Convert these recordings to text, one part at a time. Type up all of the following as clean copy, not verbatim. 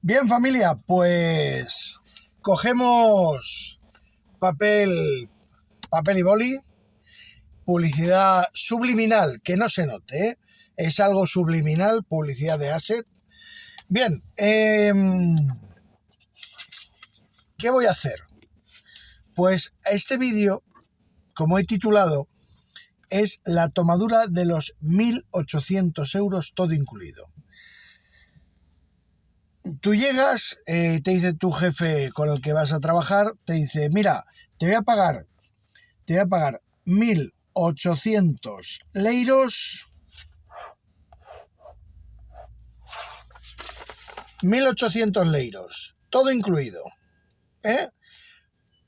Bien, familia, pues cogemos papel y boli, publicidad subliminal, que no se note, ¿eh? Es algo subliminal, publicidad de Asset. Bien, ¿qué voy a hacer? Pues este vídeo, como he titulado, es la tomadura de los 1.800 euros todo incluido. Tú llegas, te dice tu jefe con el que vas a trabajar, te dice, mira, te voy a pagar 1.800 leiros, 1.800 leiros, todo incluido, ¿eh?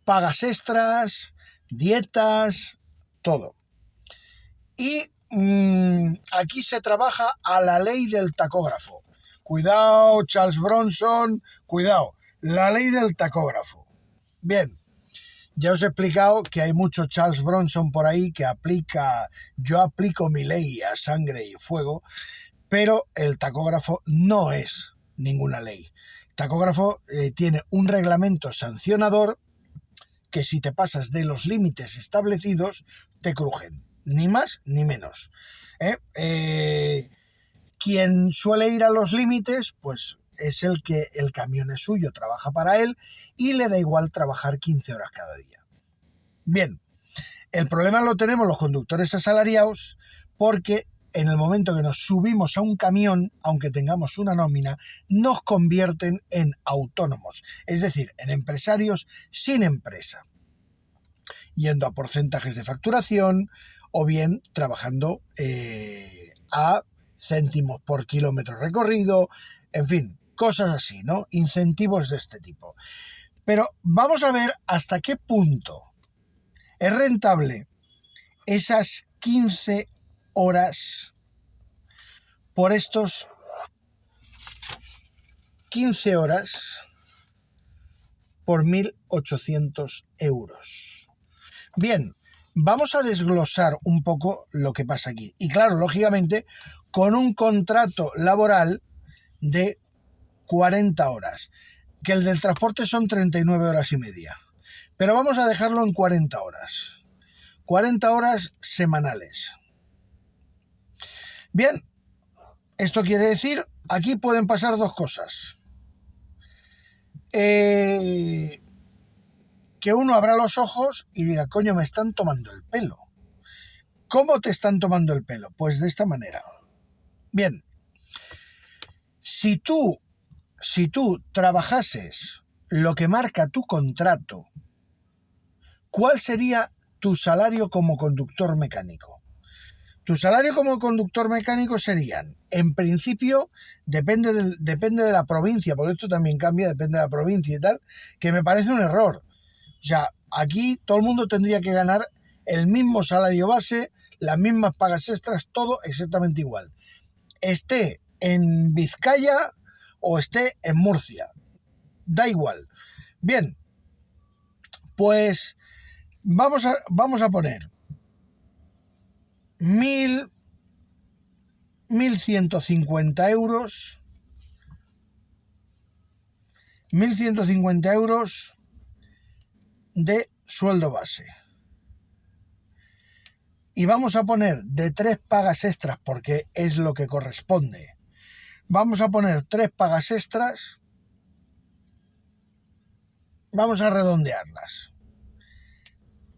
Pagas extras, dietas, todo. Y aquí se trabaja a la ley del tacógrafo. Cuidado, Charles Bronson, cuidado, la ley del tacógrafo. Bien, ya os he explicado que hay mucho Charles Bronson por ahí que yo aplico mi ley a sangre y fuego, pero el tacógrafo no es ninguna ley. El tacógrafo tiene un reglamento sancionador que si te pasas de los límites establecidos, te crujen, ni más ni menos. Quien suele ir a los límites, pues es el que el camión es suyo, trabaja para él y le da igual trabajar 15 horas cada día. Bien, el problema lo tenemos los conductores asalariados porque en el momento que nos subimos a un camión, aunque tengamos una nómina, nos convierten en autónomos, es decir, en empresarios sin empresa, yendo a porcentajes de facturación o bien trabajando a céntimos por kilómetro recorrido, en fin, cosas así, ¿no? Incentivos de este tipo. Pero vamos a ver hasta qué punto es rentable esas 15 horas por estos 15 horas por 1.800 euros. Bien, vamos a desglosar un poco lo que pasa aquí. Y claro, lógicamente, con un contrato laboral de 40 horas, que el del transporte son 39 horas y media. Pero vamos a dejarlo en 40 horas. 40 horas semanales. Bien, esto quiere decir, aquí pueden pasar dos cosas. Que uno abra los ojos y diga, coño, me están tomando el pelo. ¿Cómo te están tomando el pelo? Pues de esta manera. Bien, si tú trabajases lo que marca tu contrato, ¿cuál sería tu salario como conductor mecánico? Tu salario como conductor mecánico serían, en principio, depende de la provincia, porque esto también cambia, depende de la provincia y tal, que me parece un error. O sea, aquí todo el mundo tendría que ganar el mismo salario base, las mismas pagas extras, todo exactamente igual. Esté en Vizcaya o esté en Murcia, da igual. Bien, pues vamos a poner 1.150 euros. 1.150 euros de sueldo base. Y vamos a poner de 3 pagas extras porque es lo que corresponde. Vamos a poner 3 pagas extras. Vamos a redondearlas.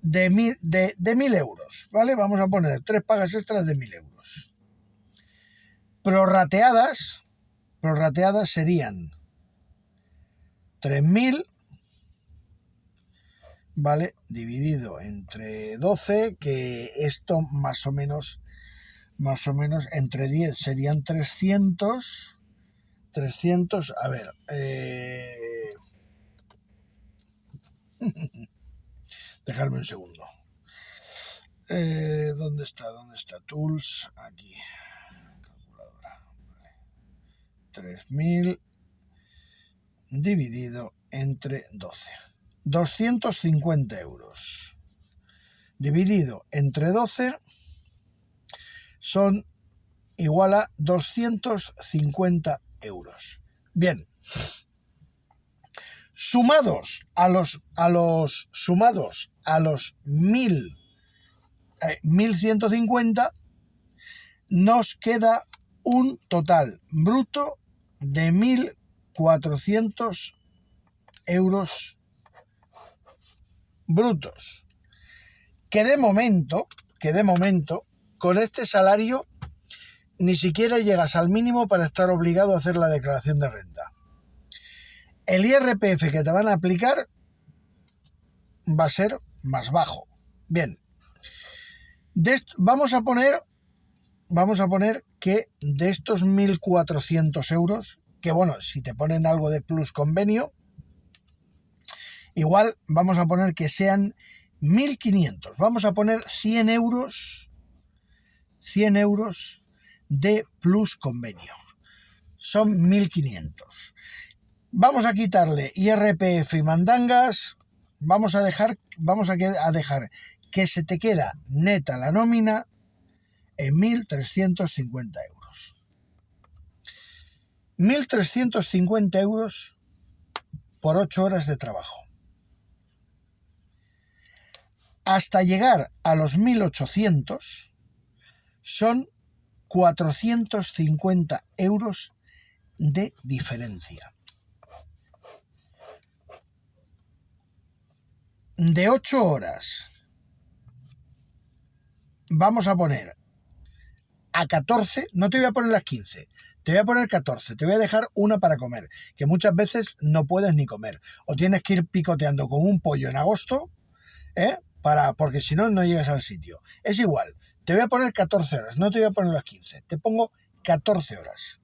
De 1.000 euros, ¿vale? Vamos a poner 3 pagas extras de 1.000 euros. Prorrateadas serían 3.000, ¿vale? Dividido entre 12, que esto más o menos entre 10 serían 300, a ver, dejarme un segundo. ¿Dónde está? Tools, aquí, calculadora, vale. 3.000 dividido entre 12. 250 euros. Dividido entre 12 son igual a 250 euros. Bien. Sumados a los 1.150, nos queda un total bruto de 1.400 euros brutos. Que de momento, con este salario, ni siquiera llegas al mínimo para estar obligado a hacer la declaración de renta. El IRPF que te van a aplicar va a ser más bajo. Bien, vamos a poner que de estos 1.400 euros, que bueno, si te ponen algo de plus convenio, igual vamos a poner que sean 1.500. Vamos a poner 100 euros de plus convenio. Son 1.500. Vamos a quitarle IRPF y mandangas. Vamos a dejar que se te queda neta la nómina en 1.350 euros. 1.350 euros por 8 horas de trabajo. Hasta llegar a los 1.800 son 450 euros de diferencia. De 8 horas vamos a poner a 14, no te voy a poner las 15, te voy a poner 14, te voy a dejar una para comer, que muchas veces no puedes ni comer, o tienes que ir picoteando con un pollo en agosto, porque si no, no llegas al sitio. Es igual, te voy a poner 14 horas, no te voy a poner las 15, te pongo 14 horas.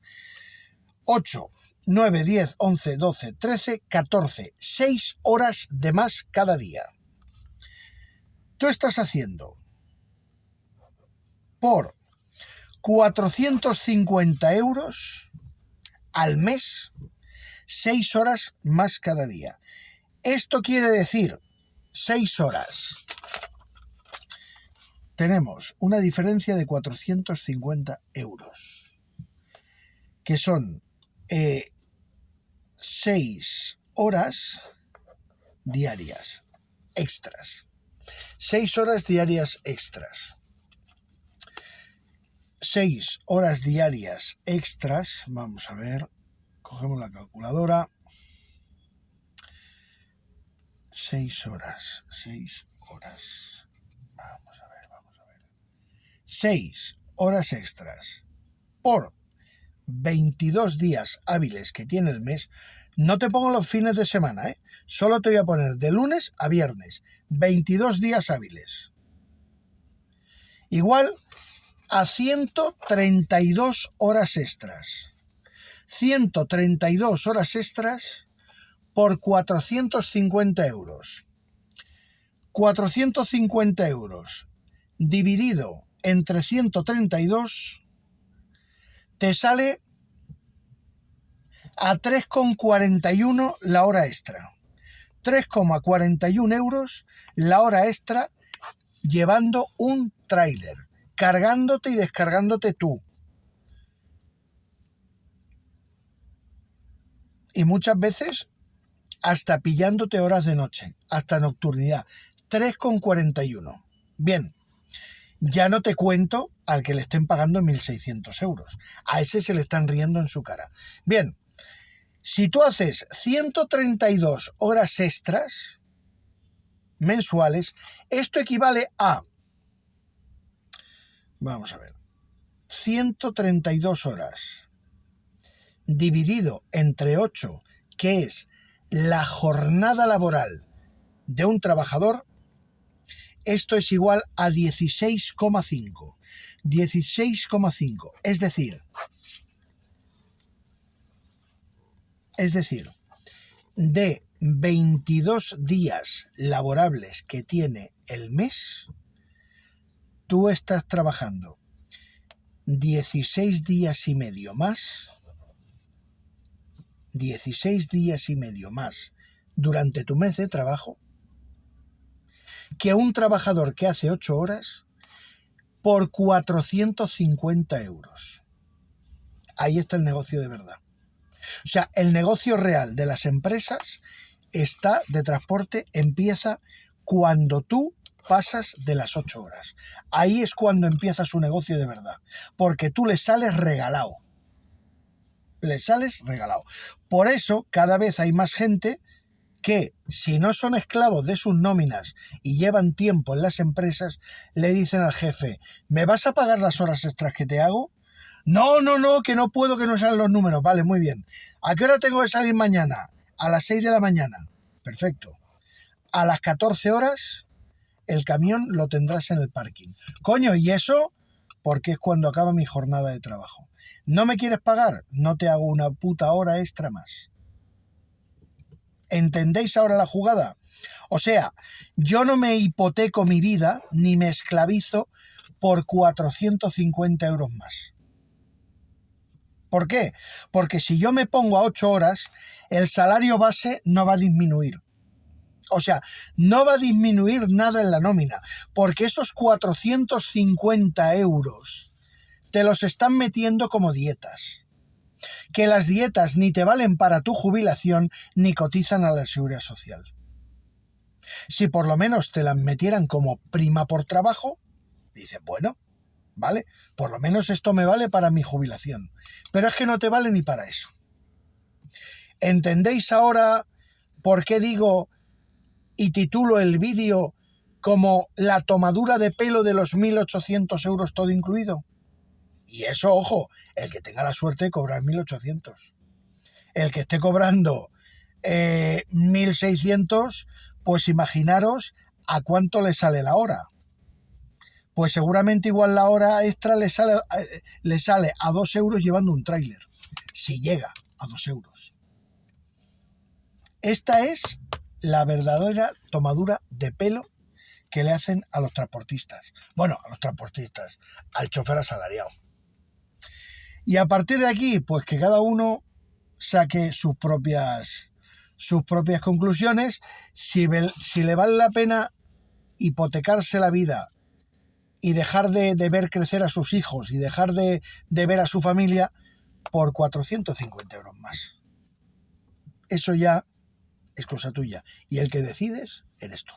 8, 9, 10, 11, 12, 13, 14, 6 horas de más cada día. Tú estás haciendo por 450 euros al mes, 6 horas más cada día. Esto quiere decir 6 horas. Tenemos una diferencia de 450 euros, que son 6 horas diarias extras. 6 horas diarias extras. 6 horas diarias extras. Vamos a ver. Cogemos la calculadora. 6 horas. Vamos a ver. 6 horas extras por 22 días hábiles que tiene el mes. No te pongo los fines de semana, solo te voy a poner de lunes a viernes, 22 días hábiles. Igual a 132 horas extras. 132 horas extras por 450 euros. 450 euros dividido entre 132 te sale a 3,41 la hora extra. 3,41 euros la hora extra llevando un tráiler, cargándote y descargándote tú. Y muchas veces hasta pillándote horas de noche, hasta nocturnidad. 3,41. Bien, ya no te cuento al que le estén pagando 1.600 euros. A ese se le están riendo en su cara. Bien, si tú haces 132 horas extras mensuales, esto equivale a, vamos a ver, 132 horas dividido entre 8, que es la jornada laboral de un trabajador, esto es igual a 16,5. 16,5. Es decir, de 22 días laborables que tiene el mes, tú estás trabajando 16 días y medio más, 16 días y medio más durante tu mes de trabajo, que un trabajador que hace 8 horas por 450 euros. Ahí está el negocio de verdad. O sea, el negocio real de las empresas de transporte empieza cuando tú pasas de las 8 horas. Ahí es cuando empieza su negocio de verdad, porque tú le sales regalado. Por eso cada vez hay más gente que, si no son esclavos de sus nóminas y llevan tiempo en las empresas, le dicen al jefe: ¿me vas a pagar las horas extras que te hago? No, que no puedo, que no salen los números. Vale, muy bien. ¿A qué hora tengo que salir mañana? A las 6 de la mañana. Perfecto. A las 14 horas el camión lo tendrás en el parking. Coño, ¿y eso? Porque es cuando acaba mi jornada de trabajo. ¿No me quieres pagar? No te hago una puta hora extra más. ¿Entendéis ahora la jugada? O sea, yo no me hipoteco mi vida ni me esclavizo por 450 euros más. ¿Por qué? Porque si yo me pongo a 8 horas, el salario base no va a disminuir. O sea, no va a disminuir nada en la nómina, porque esos 450 euros te los están metiendo como dietas. Que las dietas ni te valen para tu jubilación ni cotizan a la seguridad social. Si por lo menos te las metieran como prima por trabajo, dices, bueno, vale, por lo menos esto me vale para mi jubilación. Pero es que no te vale ni para eso. ¿Entendéis ahora por qué digo y titulo el vídeo como la tomadura de pelo de los 1.800 euros todo incluido? Y eso, ojo, el que tenga la suerte de cobrar 1.800. El que esté cobrando 1.600, pues imaginaros a cuánto le sale la hora. Pues seguramente igual la hora extra le sale a 2 euros llevando un tráiler, si llega a 2 euros. Esta es la verdadera tomadura de pelo que le hacen a los transportistas. Bueno, a los transportistas, al chofer asalariado. Y a partir de aquí, pues que cada uno saque sus propias conclusiones. Si le vale la pena hipotecarse la vida y dejar de ver crecer a sus hijos y dejar de ver a su familia por 450 euros más. Eso ya es cosa tuya. Y el que decides eres tú.